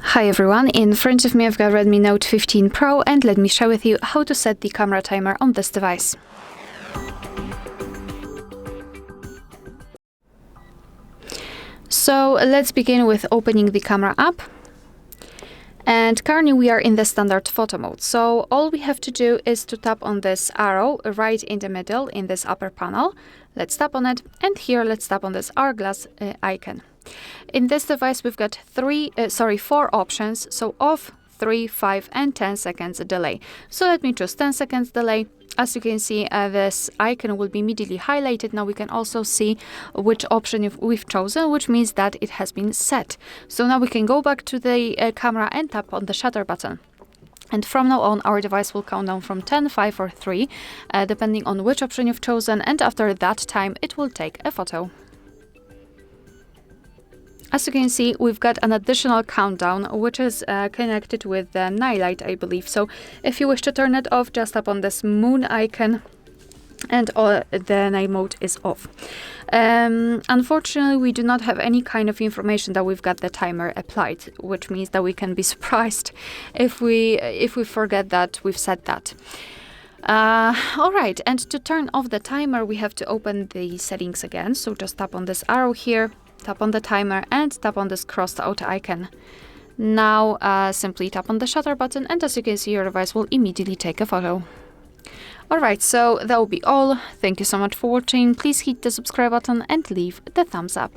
Hi everyone, in front of me I've got Redmi Note 15 Pro, and let me share with you how to set the camera timer on this device. So let's begin with opening the camera app. And currently we are in the standard photo mode. So all we have to do is to tap on this arrow right in the middle in this upper panel. Let's tap on it, and here let's tap on this hourglass icon. In this device we've got four options, so off, 3, 5 and 10 seconds delay. So let me choose 10 seconds delay. As you can see, this icon will be immediately highlighted. Now we can also see which option we've chosen, which means that it has been set. So now we can go back to the camera and tap on the shutter button. And from now on, our device will count down from 10, 5 or 3, depending on which option you've chosen. And after that time, it will take a photo. As you can see, we've got an additional countdown, which is connected with the night light, I believe. So if you wish to turn it off, just tap on this moon icon, and the night mode is off. Unfortunately, we do not have any kind of information that we've got the timer applied, which means that we can be surprised if we forget that we've set that. All right, and to turn off the timer, we have to open the settings again. So just tap on this arrow here, tap on the timer and tap on this crossed out icon. Now simply tap on the shutter button, and as you can see, your device will immediately take a photo. Alright, so that will be all. Thank you so much for watching. Please hit the subscribe button and leave the thumbs up.